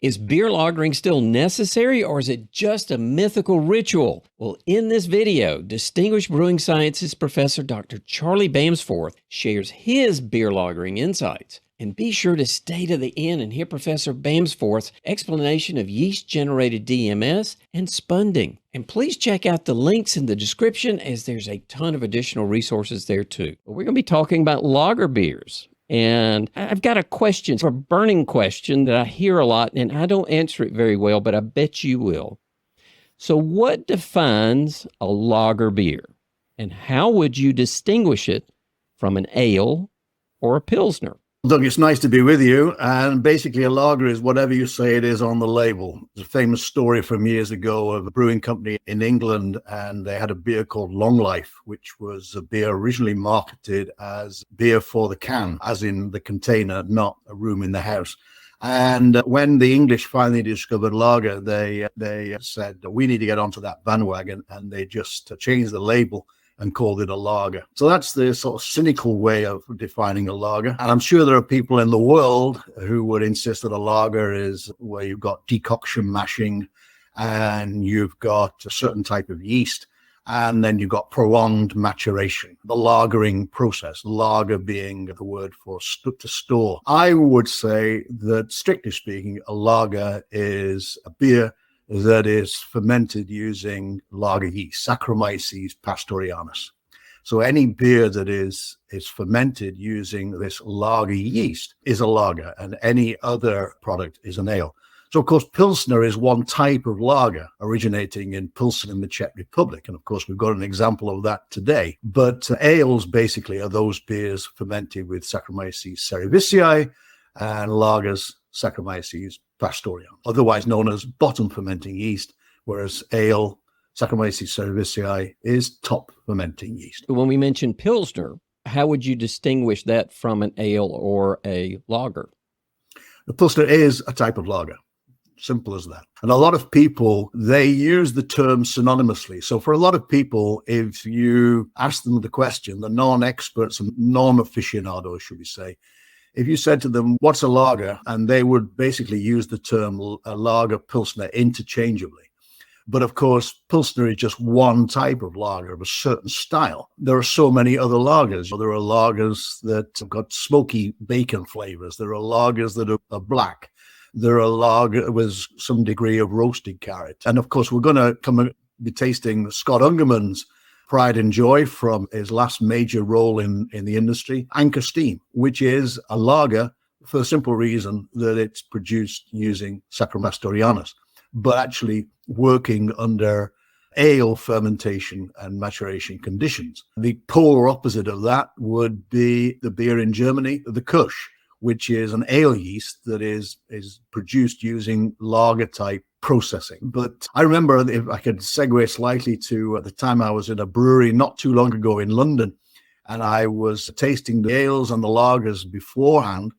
Is beer lagering still necessary, or is it just a mythical ritual? Well, in this video, Distinguished Brewing Sciences Professor Dr. Charlie Bamforth shares his beer lagering insights. And be sure to stay to the end and hear Professor Bamforth's explanation of yeast-generated DMS and spunding. And please check out the links in the description, as there's a ton of additional resources there too. But we're going to be talking about lager beers. And I've got a question, a burning question that I hear a lot, and I don't answer it very well, but I bet you will. So what defines a lager beer? And how would you distinguish it from an ale or a Pilsner? Doug, it's nice to be with you. And basically, a lager is whatever you say it is on the label. There's a famous story from years ago of a brewing company in England, and they had a beer called Long Life, which was a beer originally marketed as beer for the can, as in the container, not a room in the house. And when the English finally discovered lager, they said, we need to get onto that bandwagon, and they just changed the label and called it a lager. So that's the sort of cynical way of defining a lager. And I'm sure there are people in the world who would insist that a lager is where you've got decoction mashing and you've got a certain type of yeast, and then you've got prolonged maturation, the lagering process, lager being the word for to store. I would say that, strictly speaking, a lager is a beer that is fermented using lager yeast, Saccharomyces pastorianus. So any beer that is fermented using this lager yeast is a lager, and any other product is an ale. So, of course, Pilsner is one type of lager originating in Pilsen in the Czech Republic. And, of course, we've got an example of that today. But ales basically are those beers fermented with Saccharomyces cerevisiae, and lagers Saccharomyces pastorianus, otherwise known as bottom fermenting yeast, whereas ale, Saccharomyces cerevisiae, is top fermenting yeast. When we mention Pilsner, how would you distinguish that from an ale or a lager? The Pilsner is a type of lager. Simple as that. And a lot of people, they use the term synonymously. So for a lot of people, if you ask them the question, the non-experts and non-aficionados, should we say, if you said to them, what's a lager? And they would basically use the term lager, Pilsner interchangeably. But of course, Pilsner is just one type of lager of a certain style. There are so many other lagers. There are lagers that have got smoky bacon flavors. There are lagers that are black. There are lagers with some degree of roasted carrot. And of course, we're going to be tasting Scott Ungerman's pride and joy from his last major role in the industry, Anchor Steam, which is a lager for the simple reason that it's produced using Saccharomyces pastorianus, but actually working under ale fermentation and maturation conditions. The polar opposite of that would be the beer in Germany, the Kusch, which is an ale yeast that is produced using lager type processing. But I remember, if I could segue slightly to at the time I was in a brewery not too long ago in London, and I was tasting the ales and the lagers beforehand,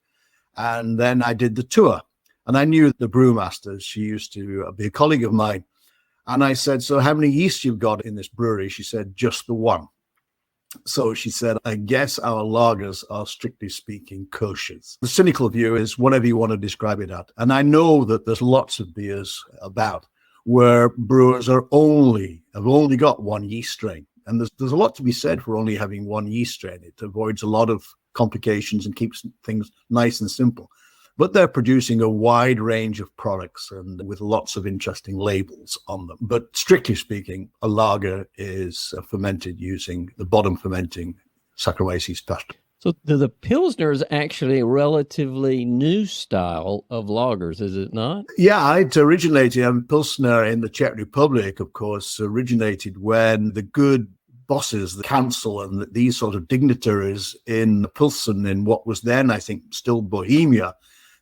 and then I did the tour. And I knew the brewmaster. She used to be a colleague of mine. And I said, so how many yeasts you've got in this brewery? She said, just the one. So she said, I guess our lagers are, strictly speaking, koshers. The cynical view is whatever you want to describe it at. And I know that there's lots of beers about where brewers have only got one yeast strain. And there's a lot to be said for only having one yeast strain. It avoids a lot of complications and keeps things nice and simple. But they're producing a wide range of products and with lots of interesting labels on them. But strictly speaking, a lager is fermented using the bottom fermenting Saccharomyces pastorianus. So the Pilsner is actually a relatively new style of lagers, is it not? Yeah, it originated, Pilsner in the Czech Republic, of course, originated when the good bosses, the council and these sort of dignitaries in Pilsen, in what was then, I think, still Bohemia,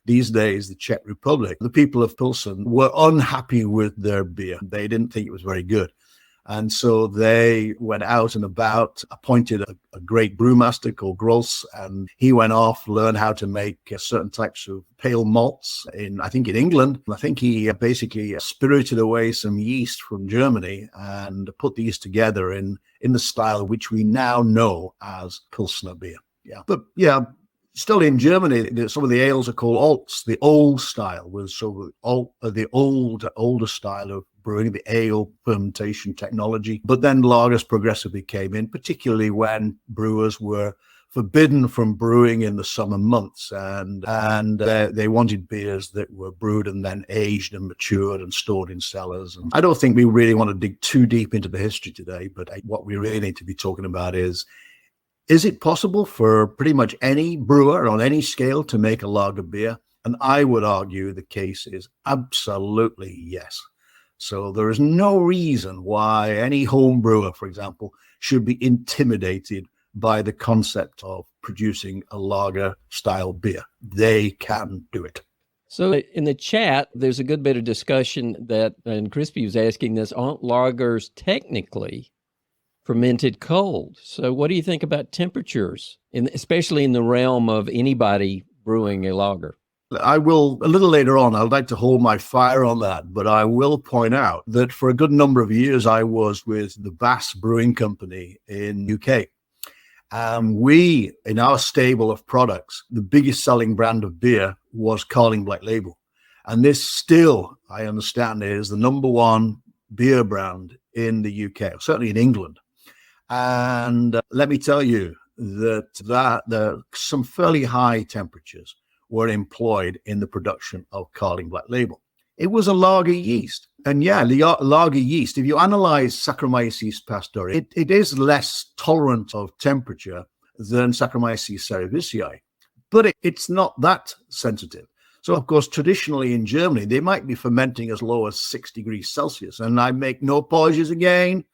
these days the Czech Republic, the people of Pilsen were unhappy with their beer. They didn't think it was very good. And so they went out and about, appointed a great brewmaster called Gross, and he went off, learned how to make certain types of pale malts in England. I think he basically spirited away some yeast from Germany and put these together in the style which we now know as Pilsner beer. Yeah. But yeah, Still in Germany, some of the ales are called alts. The old style was the older style of brewing, the ale fermentation technology. But then lagers progressively came in, particularly when brewers were forbidden from brewing in the summer months, and they wanted beers that were brewed and then aged and matured and stored in cellars. And I don't think we really want to dig too deep into the history today, but what we really need to be talking about is it possible for pretty much any brewer on any scale to make a lager beer? And I would argue the case is absolutely yes. So there is no reason why any home brewer, for example, should be intimidated by the concept of producing a lager style beer. They can do it. So in the chat, there's a good bit of discussion that, and Crispy was asking this, aren't lagers technically fermented cold? So what do you think about temperatures, especially in the realm of anybody brewing a lager? I will, a little later on, I'd like to hold my fire on that, but I will point out that for a good number of years, I was with the Bass Brewing Company in UK. We, in our stable of products, the biggest selling brand of beer was Carling Black Label. And this still, I understand, is the number one beer brand in the UK, certainly in England. And let me tell you that some fairly high temperatures were employed in the production of Carling Black Label. It was a lager yeast. And yeah, the lager yeast, if you analyze Saccharomyces pastori, it is less tolerant of temperature than Saccharomyces cerevisiae, but it's not that sensitive. So, of course, traditionally in Germany, they might be fermenting as low as 6 degrees Celsius. And I make no apologies again,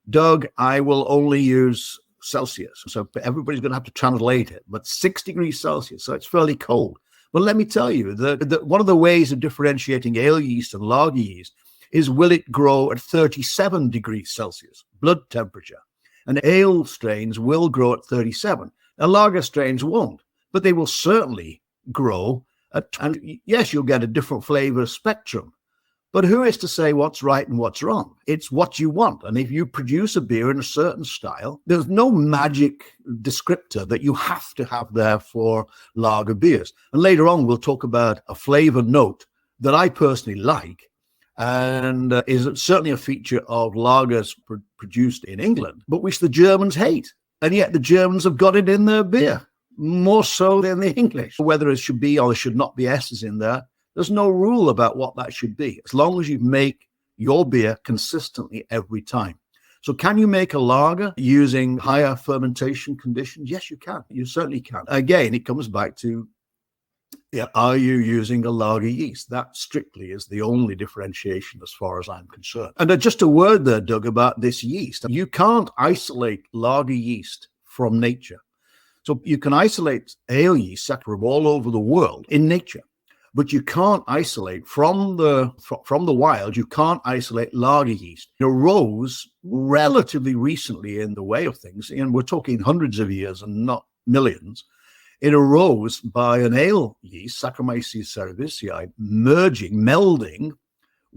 Doug, I will only use Celsius. So everybody's going to have to translate it, but 6 degrees Celsius, so it's fairly cold. But let me tell you, one of the ways of differentiating ale yeast and lager yeast is, will it grow at 37 degrees Celsius, blood temperature? And ale strains will grow at 37. Now, lager strains won't, but they will certainly grow and yes, you'll get a different flavor spectrum. But who is to say what's right and what's wrong? It's what you want. And if you produce a beer in a certain style, there's no magic descriptor that you have to have there for lager beers. And later on, we'll talk about a flavor note that I personally like, and is certainly a feature of lagers produced in England, but which the Germans hate. And yet the Germans have got it in their beer, more so than the English. Whether it should be or there should not be S's in there, there's no rule about what that should be, as long as you make your beer consistently every time. So can you make a lager using higher fermentation conditions? Yes, you can. You certainly can. Again, it comes back to, are you using a lager yeast? That strictly is the only differentiation as far as I'm concerned. And just a word there, Doug, about this yeast. You can't isolate lager yeast from nature. So you can isolate ale yeast from all over the world in nature. But you can't isolate from the wild, you can't isolate lager yeast. It arose relatively recently in the way of things, and we're talking hundreds of years and not millions. It arose by an ale yeast, Saccharomyces cerevisiae, melding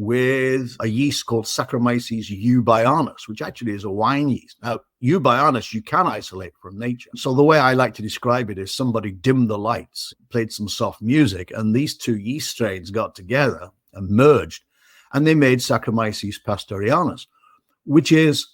with a yeast called Saccharomyces eubayanus, which actually is a wine yeast. Now, eubayanus you can isolate from nature. So the way I like to describe it is somebody dimmed the lights, played some soft music, and these two yeast strains got together and merged, and they made Saccharomyces pastorianus, which is,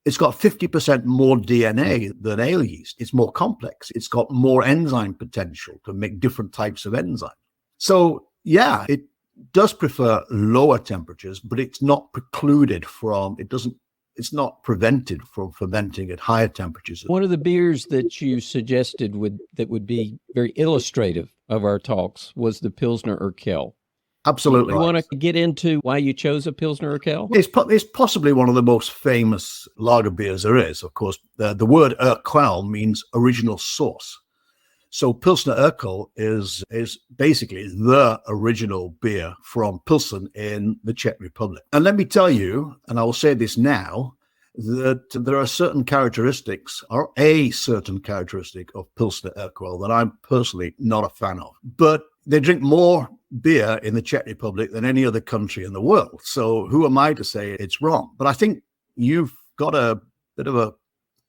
it's got 50% more DNA than ale yeast. It's more complex. It's got more enzyme potential to make different types of enzyme. So yeah, it does prefer lower temperatures, but it's not precluded from, it's not prevented from fermenting at higher temperatures. One of the beers that you suggested that would be very illustrative of our talks was the Pilsner Urquell. Absolutely. You want to get into why you chose a Pilsner Urquell? It's possibly one of the most famous lager beers there is. Of course, the word Urquell means original source. So Pilsner Urquell is basically the original beer from Pilsen in the Czech Republic. And let me tell you, and I will say this now, that there are certain characteristics, or a certain characteristic of Pilsner Urquell that I'm personally not a fan of. But they drink more beer in the Czech Republic than any other country in the world. So who am I to say it's wrong? But I think you've got a bit of a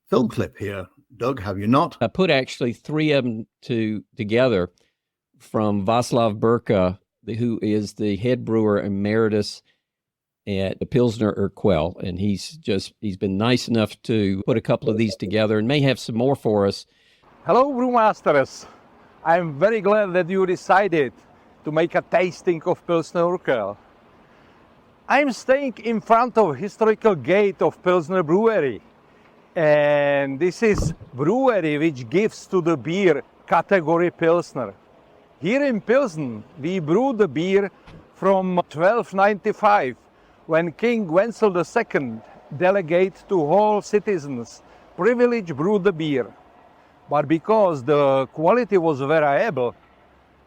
film clip here Doug, have you not? I put actually 3 of them together from Václav Burka, who is the head brewer emeritus at the Pilsner Urquell, and he's been nice enough to put a couple of these together and may have some more for us. Hello, brewmasters. I'm very glad that you decided to make a tasting of Pilsner Urquell. I'm staying in front of historical gate of Pilsner Brewery, and this is brewery which gives to the beer category Pilsner. Here in Pilsen, we brew the beer from 1295, when King Wenzel II delegated to all citizens privilege brew the beer. But because the quality was variable,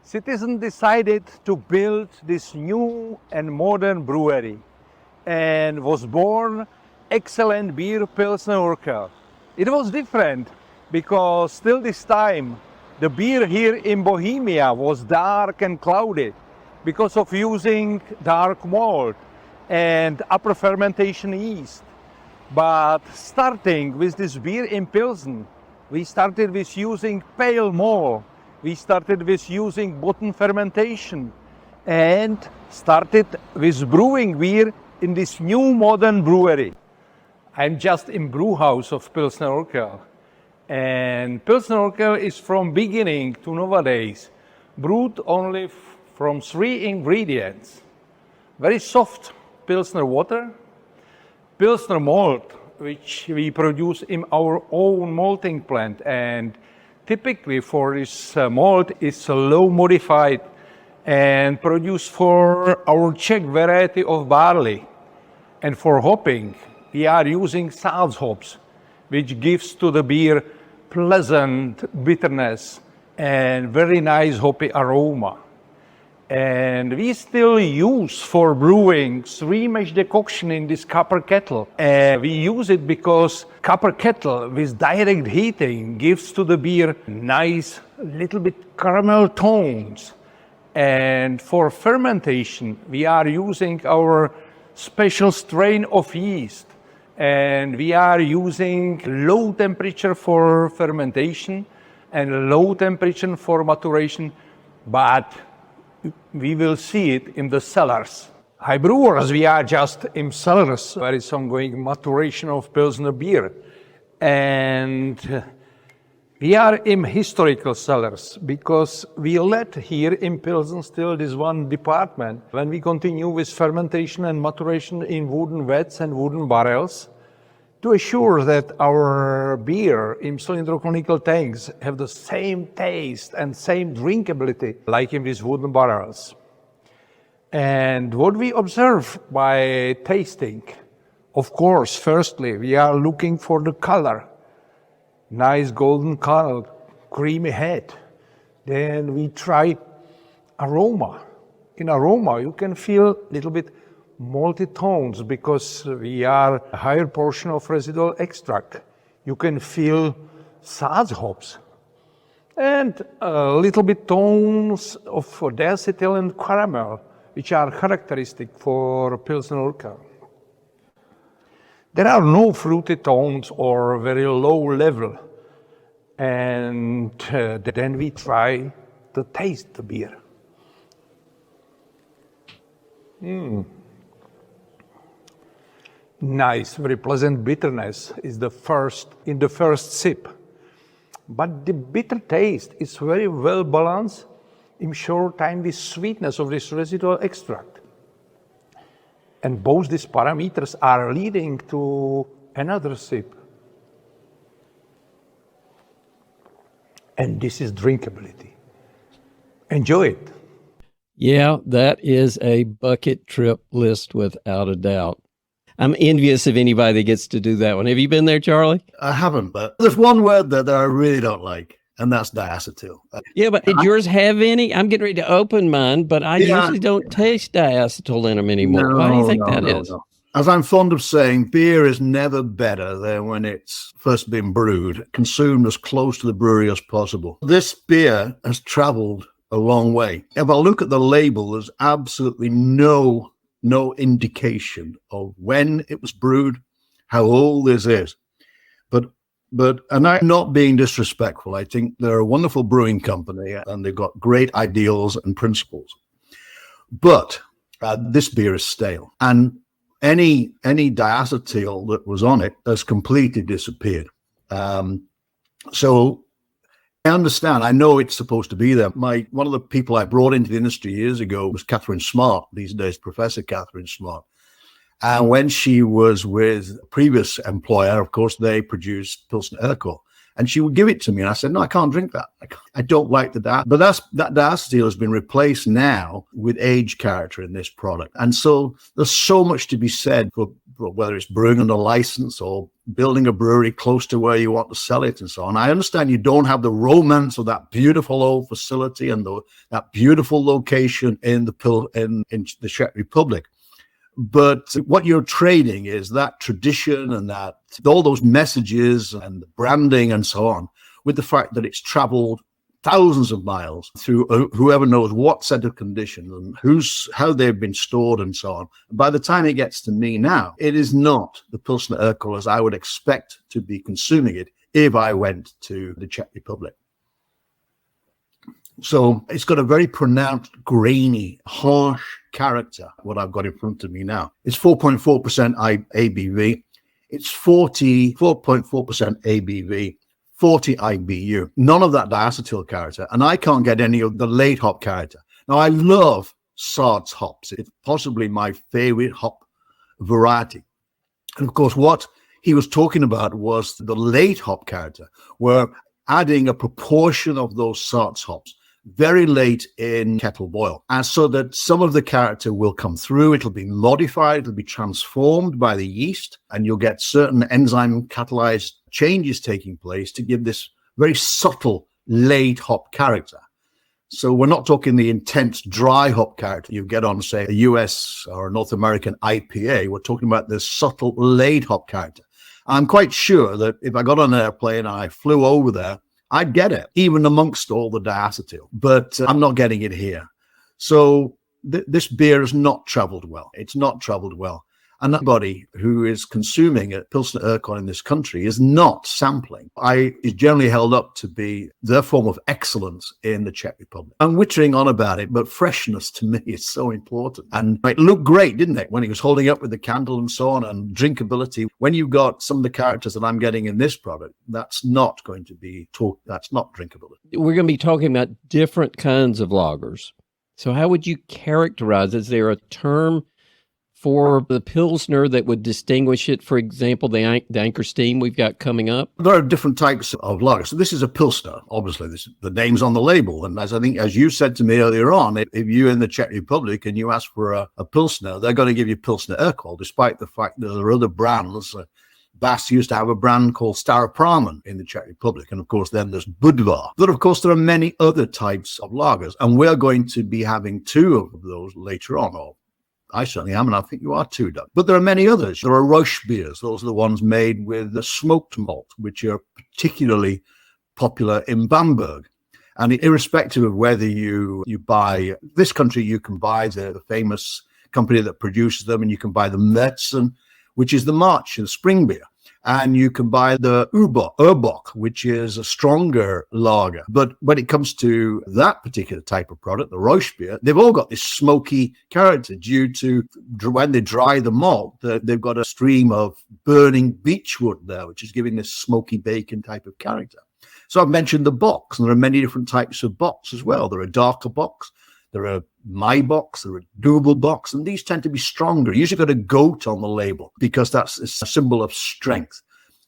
citizens decided to build this new and modern brewery, and was born excellent beer Pilsner Urquell. It was different because still this time the beer here in Bohemia was dark and cloudy because of using dark malt and upper fermentation yeast. But starting with this beer in Pilsen, we started with using pale malt, we started with using bottom fermentation, and started with brewing beer in this new modern brewery. I'm just in brew house of Pilsner Urquell, and Pilsner Urquell is from beginning to nowadays brewed only from 3 ingredients: very soft Pilsner water, Pilsner malt, which we produce in our own malting plant, and typically for this malt is low modified and produced for our Czech variety of barley. And for hopping, we are using Salz hops, which gives to the beer pleasant bitterness and very nice hoppy aroma. And we still use for brewing 3-mash decoction in this copper kettle. And we use it because copper kettle with direct heating gives to the beer nice little bit caramel tones. And for fermentation, we are using our special strain of yeast. And we are using low temperature for fermentation and low temperature for maturation, but we will see it in the cellars. Hi brewers, we are just in cellars where it's ongoing maturation of Pilsner beer. And we are in historical cellars because we let here in Pilsen still this one department. When we continue with fermentation and maturation in wooden vats and wooden barrels, to assure that our beer in cylindrical tanks have the same taste and same drinkability like in these wooden barrels. And what we observe by tasting, of course, firstly, we are looking for the color. Nice golden color, creamy head. Then we try aroma. In aroma, you can feel a little bit malty tones because we are a higher portion of residual extract. You can feel Salz hops and a little bit tones of diacetyl and caramel, which are characteristic for Pilsner Urquell. There are no fruity tones or very low level. And then we try to taste the beer. Nice, very pleasant bitterness is in the first sip. But the bitter taste is very well balanced in short time with sweetness of this residual extract. And both these parameters are leading to another sip. And this is drinkability. Enjoy it. Yeah, that is a bucket trip list without a doubt. I'm envious of anybody that gets to do that one. Have you been there, Charlie? I haven't, but there's one word there that I really don't like, and that's diacetyl. Yeah, but did yours have any? I'm getting ready to open mine, but I usually don't taste diacetyl in them anymore. Why do you think that is? No. As I'm fond of saying, beer is never better than when it's first been brewed, consumed as close to the brewery as possible. This beer has traveled a long way. If I look at the label, there's absolutely no indication of when it was brewed, how old this is. But And I'm not being disrespectful. I think they're a wonderful brewing company and they've got great ideals and principles. But this beer is stale. And any diacetyl that was on it has completely disappeared. So I understand. I know it's supposed to be there. One of the people I brought into the industry years ago was Catherine Smart, these days Professor Catherine Smart. And when she was with a previous employer, of course, they produced Pilsner Urquell. And she would give it to me. And I said, no, I can't drink that. I don't like the diacetyl. But that diacetyl has been replaced now with age character in this product. And so there's so much to be said for whether it's brewing under license or building a brewery close to where you want to sell it and so on. I understand you don't have the romance of that beautiful old facility and that beautiful location in the Czech Republic. But what you're trading is that tradition and that all those messages and the branding and so on, with the fact that it's traveled thousands of miles through whoever knows what set of conditions and how they've been stored and so on. By the time it gets to me now, it is not the Pilsner Urquell as I would expect to be consuming it if I went to the Czech Republic. So it's got a very pronounced, grainy, harsh character, what I've got in front of me now. It's 4.4% ABV. It's 4.4% ABV, 40 IBU. None of that diacetyl character. And I can't get any of the late hop character. Now, I love Sart's hops. It's possibly my favorite hop variety. And of course, what he was talking about was the late hop character, where adding a proportion of those Sart's hops very late in kettle boil, and so that some of the character will come through. It'll be modified, it'll be transformed by the yeast, and you'll get certain enzyme catalyzed changes taking place to give this very subtle late hop character. So we're not talking the intense dry hop character you get on, say, a US or a North American IPA. We're talking about this subtle late hop character. I'm quite sure that if I got on an airplane and I flew over there, I'd get it, even amongst all the diacetyl, but I'm not getting it here. So this beer has not traveled well. It's not traveled well. And anybody who is consuming a Pilsner Urquell in this country is not sampling. Is generally held up to be their form of excellence in the Czech Republic. I'm wittering on about it, but freshness to me is so important. And it looked great, didn't it, when he was holding up with the candle and so on, and drinkability. When you've got some of the characters that I'm getting in this product, that's not going to be that's not drinkability. We're going to be talking about different kinds of lagers. So how would you characterize? Is there a term for the Pilsner that would distinguish it? For example, the Anchor Steam we've got coming up? There are different types of lager. So this is a Pilsner, obviously. The name's on the label. And as you said to me earlier on, if you're in the Czech Republic and you ask for a Pilsner, they're going to give you Pilsner Urquell, despite the fact that there are other brands. Bass used to have a brand called Staropramen in the Czech Republic. And of course, then there's Budvar. But of course, there are many other types of lagers. And we're going to be having two of those later on, or I certainly am, and I think you are too, Doug. But there are many others. There are Rauch beers. Those are the ones made with the smoked malt, which are particularly popular in Bamberg. And irrespective of whether you buy this country, you can buy the famous company that produces them, and you can buy the Märzen, which is the March, the spring beer. And you can buy the Urbock, which is a stronger lager. But when it comes to that particular type of product, the Rauch beer, they've all got this smoky character due to when they dry the malt, they've got a stream of burning beechwood there, which is giving this smoky bacon type of character. So I've mentioned the bocks, and there are many different types of bocks as well. There are darker bocks, there are Maibocks, there are double bocks, and these tend to be stronger. Usually got a goat on the label because that's a symbol of strength.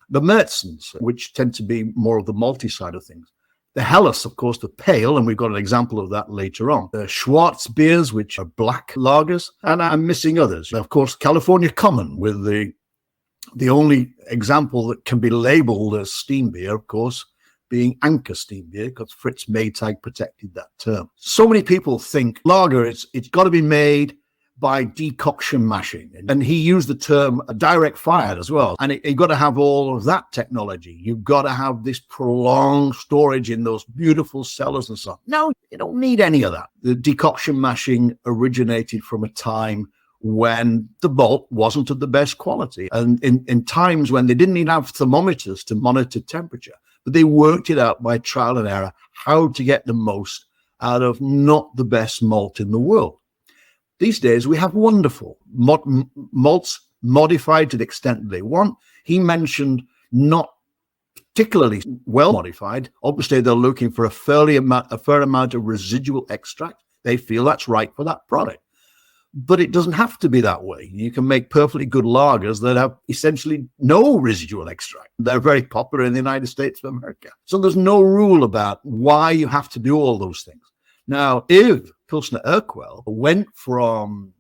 The Märzens, which tend to be more of the malty side of things. The Helles, of course, the pale, and we've got an example of that later on. The Schwarz beers, which are black lagers, and I'm missing others. Of course, California Common, with the only example that can be labeled as steam beer, of course, being Anchor Steam beer, because Fritz Maytag protected that term. So many people think lager, it's got to be made by decoction mashing. And he used the term direct fired as well. And you've got to have all of that technology. You've got to have this prolonged storage in those beautiful cellars and so on. No, you don't need any of that. The decoction mashing originated from a time when the malt wasn't of the best quality. And in times when they didn't even have thermometers to monitor temperature, but they worked it out by trial and error, how to get the most out of not the best malt in the world. These days, we have wonderful malts modified to the extent they want. He mentioned not particularly well modified. Obviously, they're looking for a fair amount of residual extract. They feel that's right for that product. But it doesn't have to be that way. You can make perfectly good lagers that have essentially no residual extract. They're very popular in the United States of America. So there's no rule about why you have to do all those things. Now, if Pilsner Urquell went from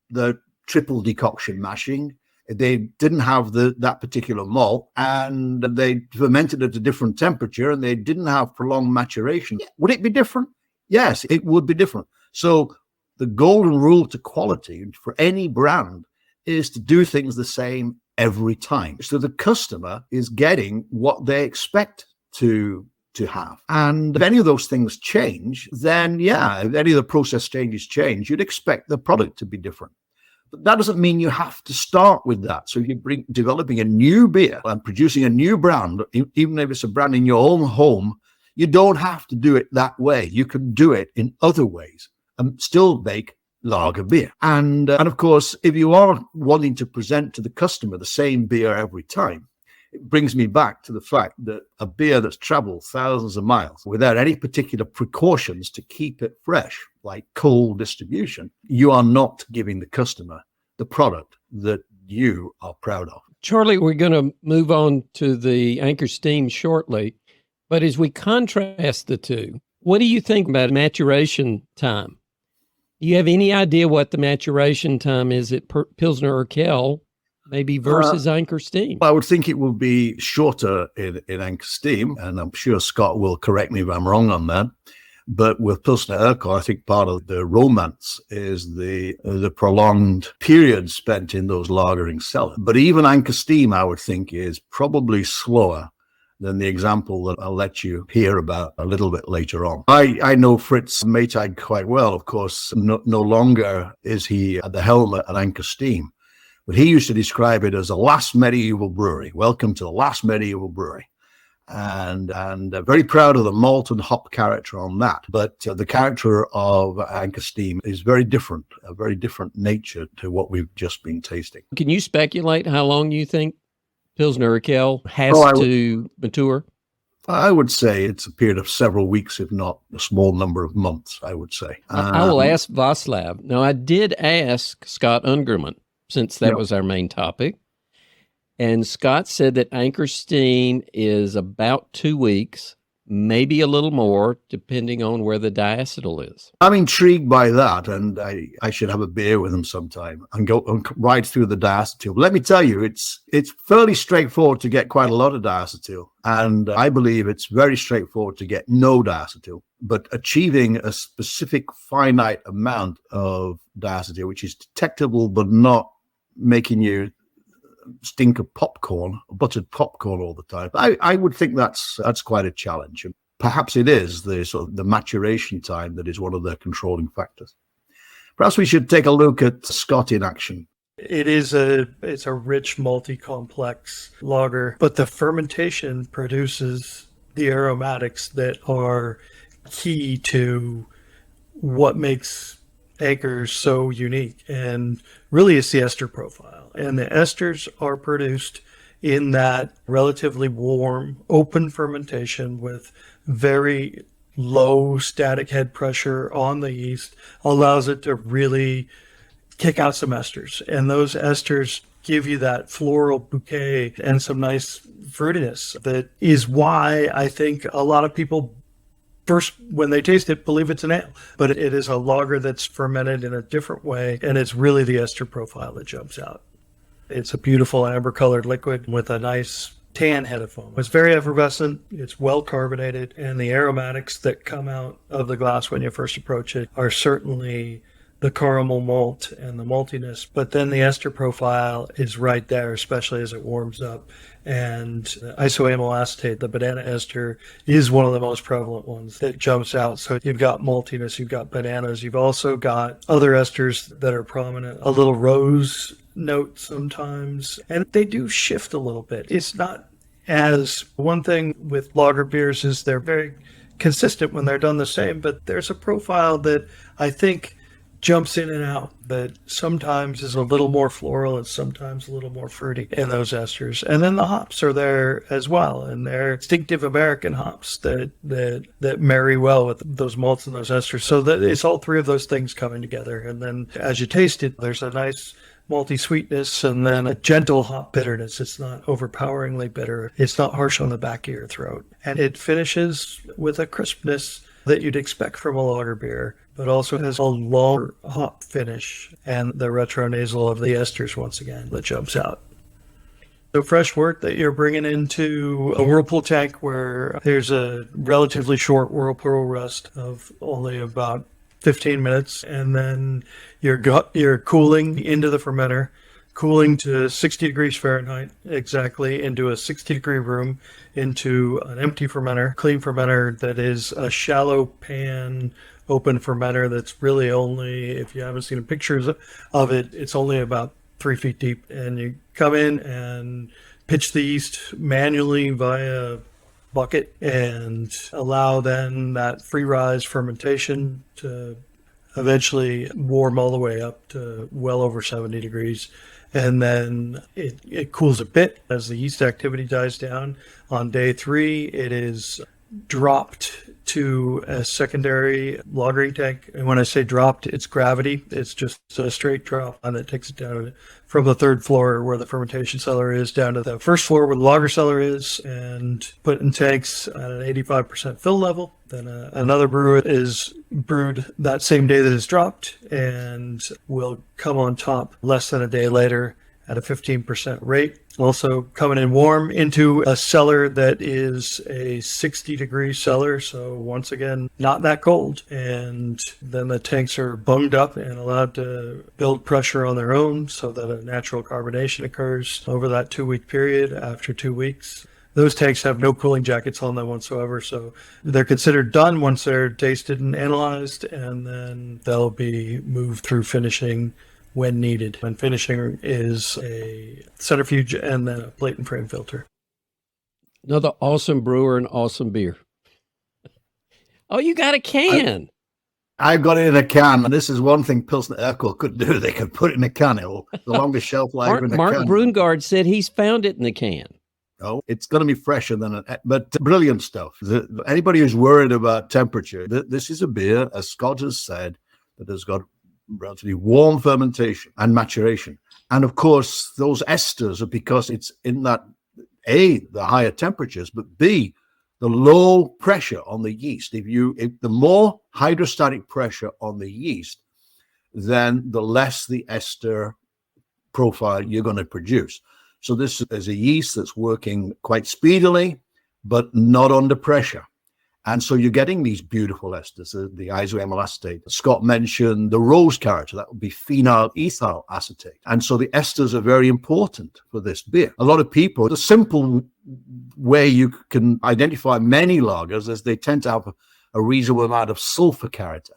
the triple decoction mashing, they didn't have that particular malt, and they fermented at a different temperature, and they didn't have prolonged maturation, would it be different? Yes, it would be different. So the golden rule to quality for any brand is to do things the same every time. So the customer is getting what they expect to have. And if any of those things change, then if any of the process changes change, you'd expect the product to be different. But that doesn't mean you have to start with that. So if you're developing a new beer and producing a new brand, even if it's a brand in your own home, you don't have to do it that way. You can do it in other ways and still make lager beer. And of course, if you are wanting to present to the customer the same beer every time, it brings me back to the fact that a beer that's traveled thousands of miles without any particular precautions to keep it fresh, like cold distribution, you are not giving the customer the product that you are proud of. Charlie, we're going to move on to the Anchor Steam shortly, but as we contrast the two, what do you think about maturation time? Do you have any idea what the maturation time is at Pilsner Urquell, maybe versus Anchor Steam? I would think it would be shorter in Anchor Steam, and I'm sure Scott will correct me if I'm wrong on that. But with Pilsner Urquell, I think part of the romance is the prolonged period spent in those lagering cellars. But even Anchor Steam, I would think, is probably slower than the example that I'll let you hear about a little bit later on. I know Fritz Maytag quite well. Of course, no longer is he at the helm at Anchor Steam, but he used to describe it as a last medieval brewery. Welcome to the last medieval brewery. And very proud of the malt and hop character on that. But the character of Anchor Steam is very different, a very different nature to what we've just been tasting. Can you speculate how long you think Pilsner Urquell has to mature? I would say it's a period of several weeks, if not a small number of months, I would say. I will ask Václav. Now, I did ask Scott Ungerman, since that was our main topic. And Scott said that Anchor Steam is about 2 weeks, maybe a little more, depending on where the diacetyl is. I'm intrigued by that, and I should have a beer with him sometime and go and ride through the diacetyl. Let me tell you, it's fairly straightforward to get quite a lot of diacetyl, and I believe it's very straightforward to get no diacetyl. But achieving a specific finite amount of diacetyl, which is detectable but not making you stink of popcorn, buttered popcorn all the time. I would think that's quite a challenge. And perhaps it is the sort of the maturation time that is one of the controlling factors. Perhaps we should take a look at Scott in action. It's a rich, multi-complex lager, but the fermentation produces the aromatics that are key to what makes Anchor so unique, and really it's the ester profile. And the esters are produced in that relatively warm, open fermentation with very low static head pressure on the yeast, allows it to really kick out some esters. And those esters give you that floral bouquet and some nice fruitiness. That is why I think a lot of people first, when they taste it, believe it's an ale, but it is a lager that's fermented in a different way, and it's really the ester profile that jumps out. It's a beautiful amber-colored liquid with a nice tan head of foam. It's very effervescent, it's well carbonated, and the aromatics that come out of the glass when you first approach it are certainly the caramel malt and the maltiness, but then the ester profile is right there, especially as it warms up. And isoamyl acetate, the banana ester, is one of the most prevalent ones that jumps out. So you've got maltiness, you've got bananas, you've also got other esters that are prominent, a little rose note sometimes, and they do shift a little bit. It's not as one thing with lager beers is they're very consistent when they're done the same, but there's a profile that I think jumps in and out that sometimes is a little more floral and sometimes a little more fruity in those esters. And then the hops are there as well, and they're distinctive American hops that marry well with those malts and those esters. So that it's all three of those things coming together. And then as you taste it, there's a nice malty sweetness and then a gentle hop bitterness. It's not overpoweringly bitter. It's not harsh on the back of your throat. And it finishes with a crispness that you'd expect from a lager beer, but also has a long hop finish and the retronasal of the esters once again that jumps out. So fresh wort that you're bringing into a whirlpool tank where there's a relatively short whirlpool rest of only about 15 minutes, and then you're cooling into the fermenter, cooling to 60 degrees Fahrenheit exactly into a 60-degree room, into an empty fermenter, clean fermenter that is a shallow pan open fermenter that's really only, if you haven't seen pictures of it, it's only about 3 feet deep. And you come in and pitch the yeast manually via bucket and allow then that free rise fermentation to eventually warm all the way up to well over 70 degrees. And then it cools a bit as the yeast activity dies down. On day 3, it is dropped to a secondary lagering tank. And when I say dropped, it's gravity. It's just a straight drop, and it takes it down from the 3rd floor where the fermentation cellar is down to the 1st floor where the lager cellar is, and put in tanks at an 85% fill level. Then another brew is brewed that same day that it's dropped and will come on top less than a day later at a 15% rate. Also coming in warm into a cellar that is a 60-degree cellar, so once again, not that cold. And then the tanks are bunged up and allowed to build pressure on their own so that a natural carbonation occurs over that 2-week period. After 2 weeks, those tanks have no cooling jackets on them whatsoever, so they're considered done once they're tasted and analyzed, and then they'll be moved through finishing when needed. And finishing is a centrifuge and then a plate and frame filter. Another awesome brewer and awesome beer. Oh, you got a can. I got it in a can, and this is one thing Pilsner Urquell could do. They could put it in a can. It'll the longest shelf life in a Mark can. Brungard said he's found it in the can. Oh, it's going to be fresher than but brilliant stuff. Anybody who's worried about temperature, this is a beer, as Scott has said, that has got relatively warm fermentation and maturation. And of course, those esters are because it's in that, A, the higher temperatures, but B, the low pressure on the yeast. If the more hydrostatic pressure on the yeast, then the less the ester profile you're going to produce. So this is a yeast that's working quite speedily, but not under pressure. And so you're getting these beautiful esters, the isoamyl acetate. Scott mentioned the rose character, that would be phenyl ethyl acetate. And so the esters are very important for this beer. A lot of people, the simple way you can identify many lagers is they tend to have a reasonable amount of sulfur character.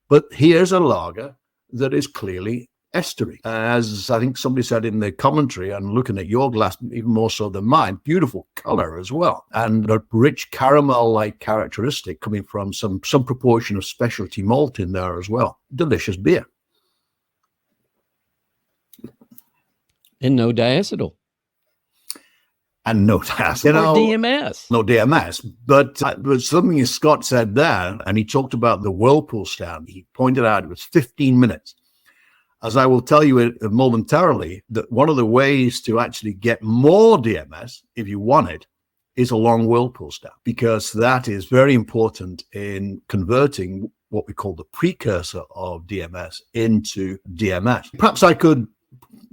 But here's a lager that is clearly estery. As I think somebody said in the commentary, and looking at your glass even more so than mine, beautiful color as well, and a rich caramel-like characteristic coming from some proportion of specialty malt in there as well. Delicious beer. And no diacetyl. And no diacetyl. Or DMS. No DMS. But something Scott said there, and he talked about the whirlpool stand. He pointed out it was 15 minutes. As I will tell you momentarily, that one of the ways to actually get more DMS, if you want it, is a long whirlpool stand, because that is very important in converting what we call the precursor of DMS into DMS. Perhaps I could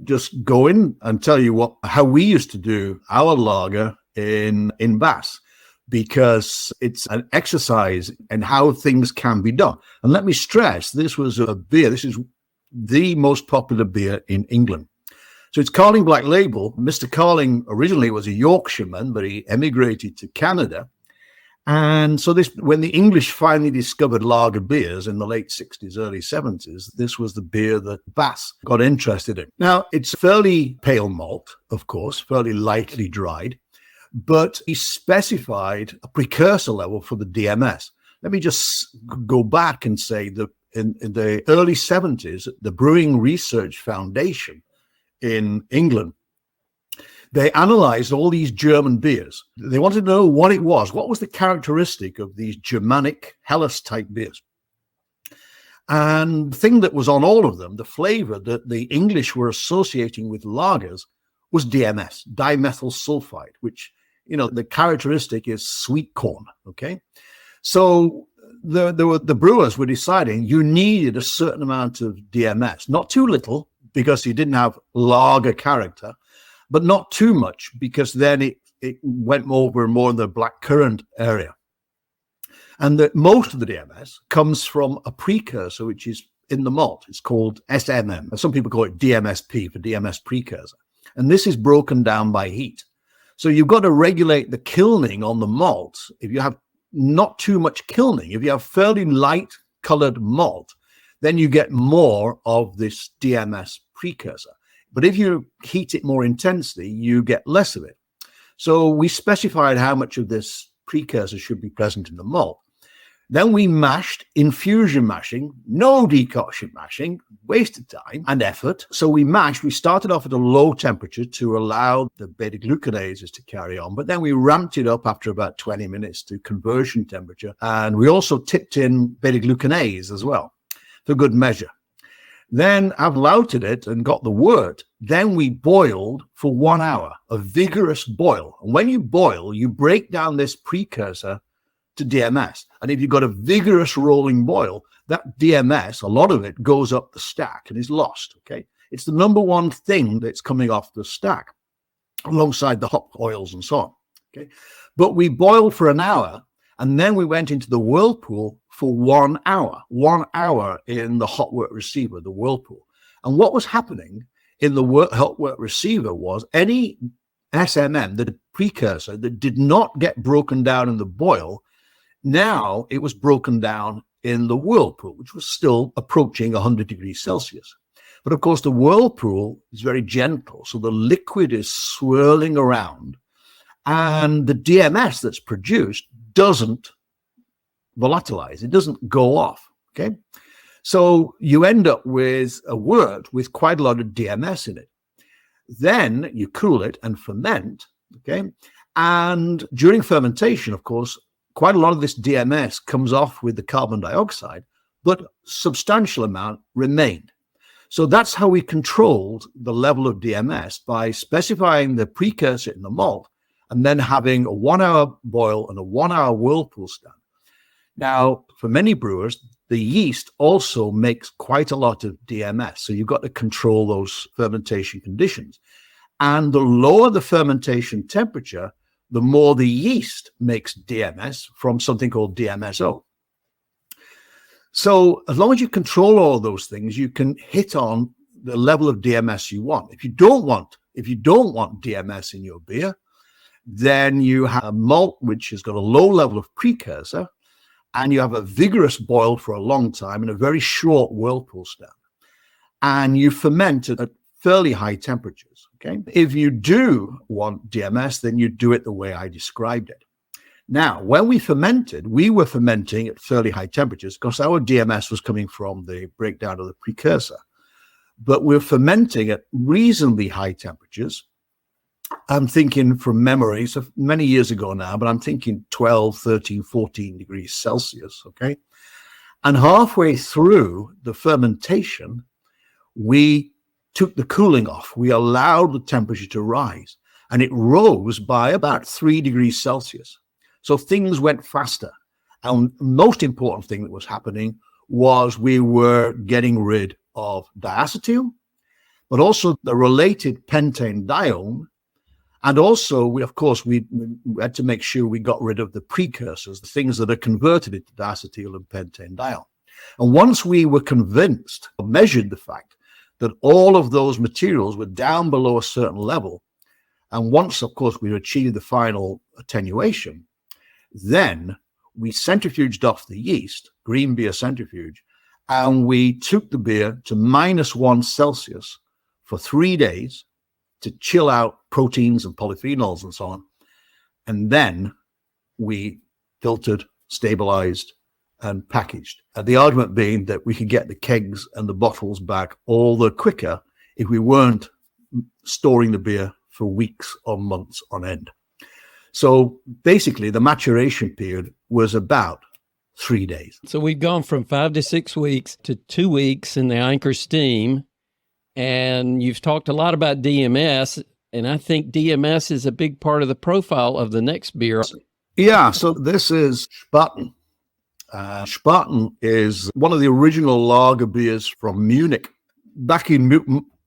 just go in and tell you how we used to do our lager in Bass. because it's an exercise in how things can be done. And let me stress, this was a beer. This is the most popular beer in England. So it's Carling Black Label. Mr. Carling originally was a Yorkshireman, but he emigrated to Canada. And so this, when the English finally discovered lager beers in the late 60s, early 70s, this was the beer that Bass got interested in. Now, it's fairly pale malt, of course, fairly lightly dried, but he specified a precursor level for the DMS. Let me just go back and say that in the early 70s, the Brewing Research Foundation in England, they analyzed all these German beers. They wanted to know what it was. What was the characteristic of these Germanic Helles type beers? And the thing that was on all of them, the flavor that the English were associating with lagers, was DMS, dimethyl sulfide, which, you know, the characteristic is sweet corn, okay? So the brewers were deciding you needed a certain amount of DMS, not too little, because you didn't have lager character, but not too much, because then it went over more in the blackcurrant area. And that most of the DMS comes from a precursor, which is in the malt. It's called SMM. Some people call it DMSP for DMS precursor. And this is broken down by heat. So you've got to regulate the kilning on the malt. If you have not too much kilning, if you have fairly light colored malt, then you get more of this DMS precursor. But if you heat it more intensely, you get less of it. So we specified how much of this precursor should be present in the malt. Then we mashed, infusion mashing, no decoction mashing, wasted time and effort. So we started off at a low temperature to allow the beta-glucanases to carry on, but then we ramped it up after about 20 minutes to conversion temperature. And we also tipped in beta-glucanase as well for good measure. Then I've louted it and got the wort. Then we boiled for 1 hour, a vigorous boil. And when you boil, you break down this precursor to DMS. And if you've got a vigorous rolling boil, that DMS, a lot of it goes up the stack and is lost, okay? It's the number one thing that's coming off the stack alongside the hop oils and so on, okay? But we boiled for an hour, and then we went into the whirlpool for 1 hour, 1 hour in the hot wort receiver, the whirlpool. And what was happening in the hot wort receiver was any SMM, the precursor that did not get broken down in the boil, now it was broken down in the whirlpool, which was still approaching 100 degrees Celsius. But of course, the whirlpool is very gentle, so the liquid is swirling around, and the DMS that's produced doesn't volatilize. It doesn't go off, okay? So you end up with a wort with quite a lot of DMS in it. Then you cool it and ferment, okay? And during fermentation, of course, quite a lot of this DMS comes off with the carbon dioxide, but substantial amount remained. So that's how we controlled the level of DMS, by specifying the precursor in the malt and then having a 1 hour boil and a 1 hour whirlpool stand. Now, for many brewers, the yeast also makes quite a lot of DMS. So you've got to control those fermentation conditions. And the lower the fermentation temperature, the more the yeast makes DMS from something called DMSO. So as long as you control all those things, you can hit on the level of DMS you want. If you don't want DMS in your beer, then you have a malt which has got a low level of precursor, and you have a vigorous boil for a long time and a very short whirlpool stand. And you ferment at fairly high temperatures, okay? If you do want DMS, then you do it the way I described it. Now, when we fermented, we were fermenting at fairly high temperatures because our DMS was coming from the breakdown of the precursor. But we're fermenting at reasonably high temperatures. I'm thinking from memory, so many years ago now, but I'm thinking 12, 13, 14 degrees Celsius, okay? And halfway through the fermentation, we took the cooling off. We allowed the temperature to rise, and it rose by about 3 degrees Celsius. So things went faster. And the most important thing that was happening was we were getting rid of diacetyl, but also the related pentane dione. And also, we had to make sure we got rid of the precursors, the things that are converted into diacetyl and pentanediol. And once we were convinced, or measured the fact that all of those materials were down below a certain level, and once, of course, we achieved the final attenuation, then we centrifuged off the yeast, green beer centrifuge, and we took the beer to -1 Celsius for 3 days to chill out proteins and polyphenols and so on. And then we filtered, stabilized, and packaged. And the argument being that we could get the kegs and the bottles back all the quicker if we weren't storing the beer for weeks or months on end. So basically, the maturation period was about 3 days. So we've gone from 5 to 6 weeks to 2 weeks in the Anchor Steam. And you've talked a lot about DMS, and I think DMS is a big part of the profile of the next beer. Yeah, so this is Spaten. Spaten is one of the original lager beers from Munich. Back in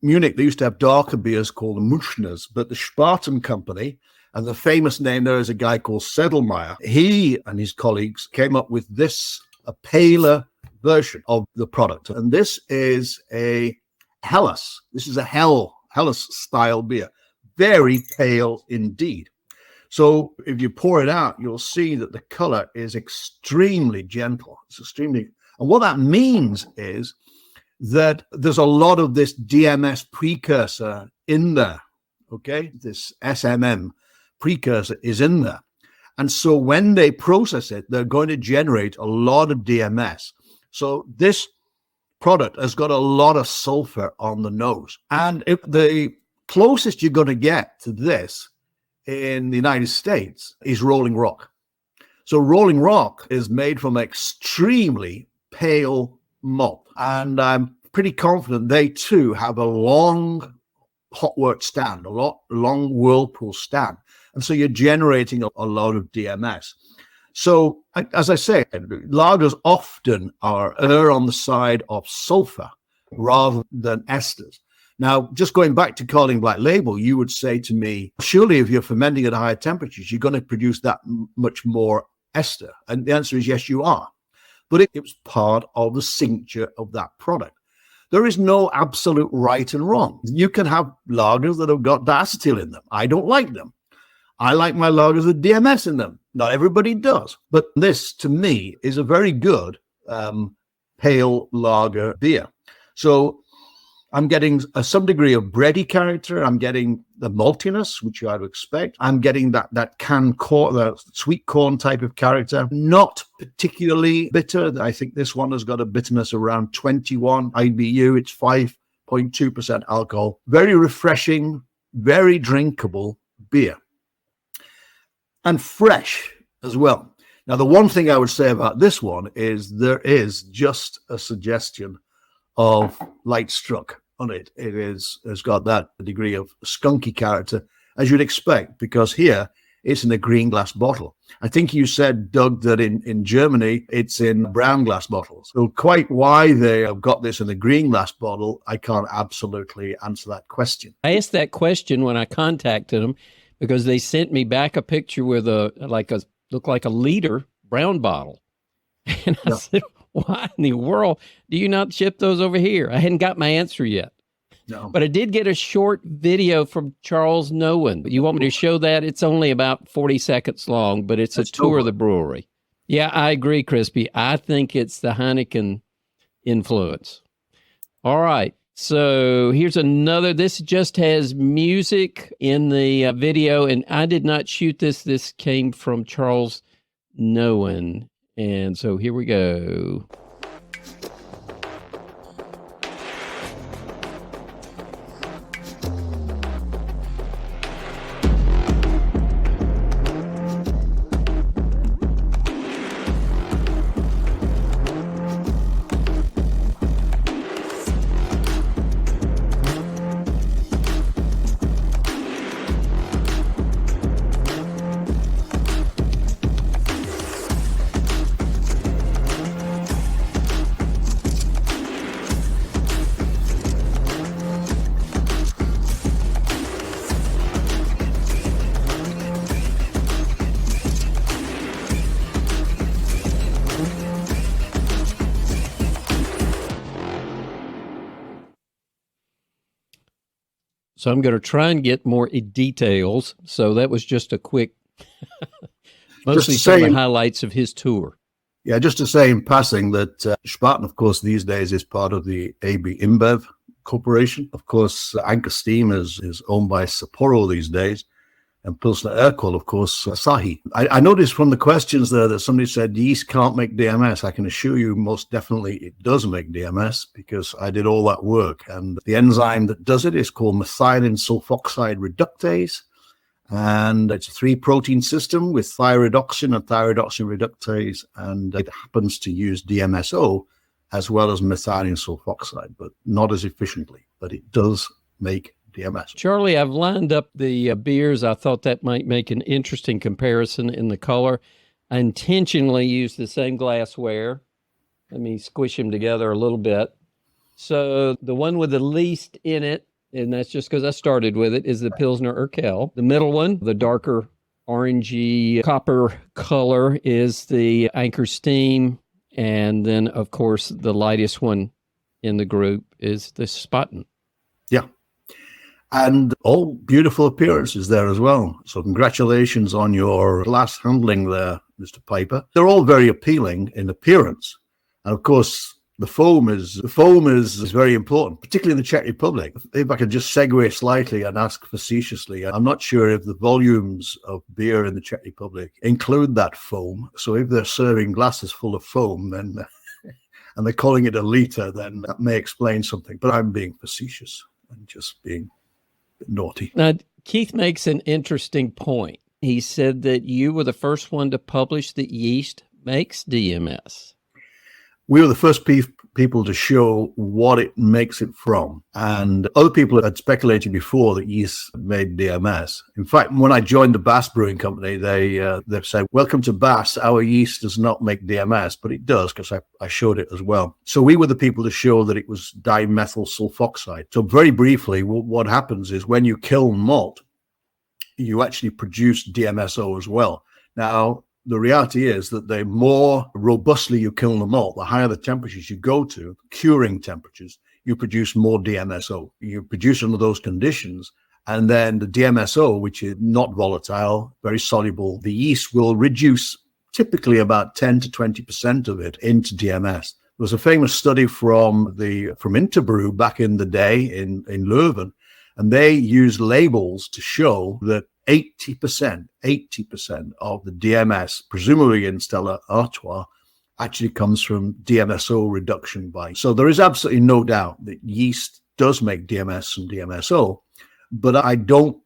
Munich, they used to have darker beers called the Muschners, but the Spaten company, and the famous name there is a guy called Sedlmayr. He and his colleagues came up with this, a paler version of the product. And this is a Helles. This is a Helles style beer. Very pale indeed. So if you pour it out, you'll see that the color is extremely gentle. It's extremely, and what that means is that there's a lot of this DMS precursor in there. Okay, this SMM precursor is in there. And so when they process it, they're going to generate a lot of DMS. So this product has got a lot of sulfur on the nose. And if the closest you're going to get to this in the United States is Rolling Rock. So Rolling Rock is made from extremely pale malt. And I'm pretty confident they too have a long hot work stand, long whirlpool stand. And so you're generating a lot of DMS. So as I say, lagers often err on the side of sulfur rather than esters. Now, just going back to Carling Black Label, you would say to me, surely if you're fermenting at higher temperatures, you're going to produce that much more ester. And the answer is yes, you are. But it was part of the signature of that product. There is no absolute right and wrong. You can have lagers that have got diacetyl in them. I don't like them. I like my lagers with DMS in them. Not everybody does. But this, to me, is a very good pale lager beer. So I'm getting some degree of bready character. I'm getting the maltiness, which I'd expect. I'm getting that canned corn, the sweet corn type of character. Not particularly bitter. I think this one has got a bitterness around 21 IBU. It's 5.2% alcohol. Very refreshing, very drinkable beer. And fresh as well. Now, the one thing I would say about this one is there is just a suggestion of light struck on it. It's got that degree of skunky character, as you'd expect, because here it's in a green glass bottle. I think you said, Doug, that in Germany it's in brown glass bottles. So quite why they have got this in a green glass bottle, I can't absolutely answer that question. I asked that question when I contacted them because they sent me back a picture with looked like a liter brown bottle. And I said, why in the world do you not ship those over here? I hadn't got my answer yet. No. But I did get a short video from Charles Nowen. You want me to show that? It's only about 40 seconds long, but it's a tour of the brewery. Yeah, I agree, Crispy. I think it's the Heineken influence. All right. So here's another. This just has music in the video, and I did not shoot this. This came from Charles Nowen. And so here we go. So I'm going to try and get more details. So that was just a quick, mostly some of the highlights of his tour. Yeah, just to say in passing that Spaten, of course, these days is part of the AB InBev Corporation. Of course, Anchor Steam is owned by Sapporo these days. And Pilsner Urquell, of course, Asahi. I noticed from the questions there that somebody said yeast can't make DMS. I can assure you most definitely it does make DMS because I did all that work. And the enzyme that does it is called methionine sulfoxide reductase. And it's a 3-protein system with thyroidoxin and thyroidoxin reductase. And it happens to use DMSO as well as methionine sulfoxide, but not as efficiently. But it does make DMS. Charlie, I've lined up the beers. I thought that might make an interesting comparison in the color. I intentionally used the same glassware. Let me squish them together a little bit. So the one with the least in it, and that's just because I started with it, is the Pilsner Urquell. The middle one, the darker orangey copper color, is the Anchor Steam. And then, of course, the lightest one in the group is the Spaten. Yeah. And all beautiful appearances there as well. So congratulations on your glass handling there, Mr. Piper. They're all very appealing in appearance. And of course, the foam is very important, particularly in the Czech Republic. If I could just segue slightly and ask facetiously, I'm not sure if the volumes of beer in the Czech Republic include that foam. So if they're serving glasses full of foam, then and they're calling it a liter, then that may explain something. But I'm being facetious and just being naughty. Now, Keith makes an interesting point. He said that you were the first one to publish that yeast makes DMS. We were the first people to show what it makes it from. And other people had speculated before that yeast made DMS. In fact, when I joined the Bass Brewing Company, they said, welcome to Bass. Our yeast does not make DMS, but it does because I showed it as well. So we were the people to show that it was dimethyl sulfoxide. So very briefly, what happens is when you kiln malt, you actually produce DMSO as well. Now, the reality is that the more robustly you kiln the malt, the higher the temperatures you go to, curing temperatures, you produce more DMSO. You produce under those conditions, and then the DMSO, which is not volatile, very soluble, the yeast will reduce typically about 10 to 20% of it into DMS. There was a famous study from Interbrew back in the day in Leuven, and they used labels to show that 80% of the DMS, presumably in Stella Artois, actually comes from DMSO reduction by. So there is absolutely no doubt that yeast does make DMS and DMSO, but I don't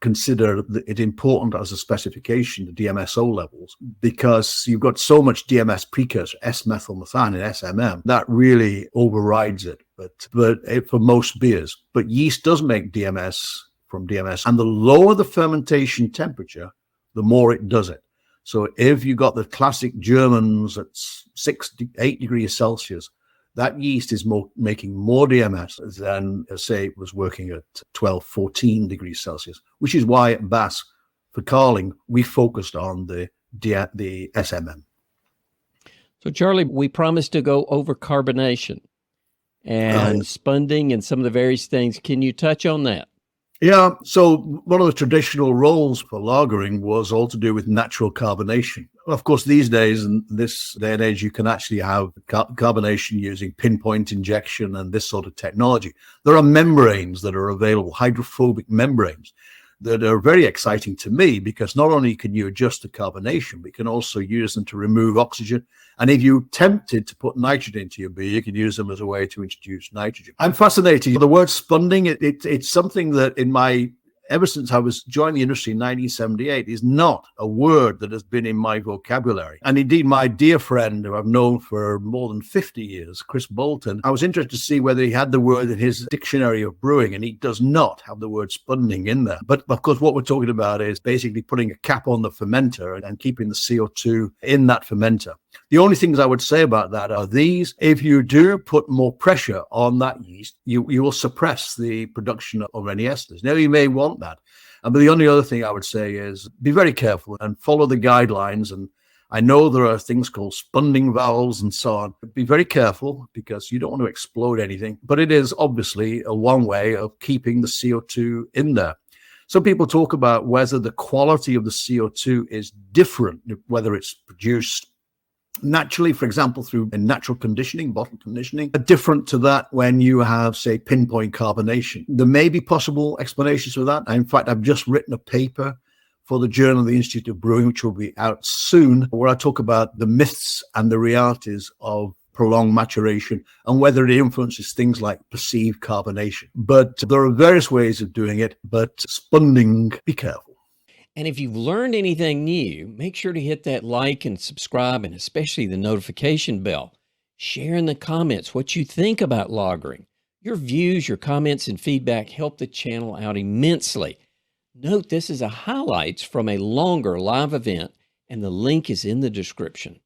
consider it important as a specification, the DMSO levels, because you've got so much DMS precursor, S-methylmethionine, SMM, that really overrides it. But for most beers, but yeast does make DMS from DMS, and the lower the fermentation temperature, the more it does it. So if you got the classic Germans at 8 degrees Celsius, that yeast is making more DMS than, say, it was working at 12, 14 degrees Celsius, which is why at Bass, for Carling, we focused on the SMM. So, Charlie, we promised to go over carbonation and spunding and some of the various things. Can you touch on that? Yeah, so one of the traditional roles for lagering was all to do with natural carbonation. Of course, these days, in this day and age, you can actually have carbonation using pinpoint injection and this sort of technology. There are membranes that are available, hydrophobic membranes, that are very exciting to me because not only can you adjust the carbonation, but you can also use them to remove oxygen. And if you're tempted to put nitrogen into your beer, you can use them as a way to introduce nitrogen. I'm fascinated. The word spunding, it's something that ever since I was joined the industry in 1978, is not a word that has been in my vocabulary. And indeed, my dear friend, who I've known for more than 50 years, Chris Bolton, I was interested to see whether he had the word in his dictionary of brewing, and he does not have the word spunding in there. But of course, what we're talking about is basically putting a cap on the fermenter and keeping the CO2 in that fermenter. The only things I would say about that are these: if you do put more pressure on that yeast, you will suppress the production of any esters. Now, you may want that. But the only other thing I would say is be very careful and follow the guidelines. And I know there are things called spunding valves and so on. Be very careful because you don't want to explode anything, but it is obviously a one way of keeping the CO2 in there. Some people talk about whether the quality of the CO2 is different, whether it's produced naturally, for example, through natural conditioning, bottle conditioning, different to that when you have, say, pinpoint carbonation. There may be possible explanations for that. In fact, I've just written a paper for the Journal of the Institute of Brewing, which will be out soon, where I talk about the myths and the realities of prolonged maturation and whether it influences things like perceived carbonation. But there are various ways of doing it, but spunding, be careful. And if you've learned anything new, make sure to hit that like and subscribe, and especially the notification bell. Share in the comments what you think about lagering. Your views, your comments, and feedback help the channel out immensely. Note this is a highlights from a longer live event, and the link is in the description.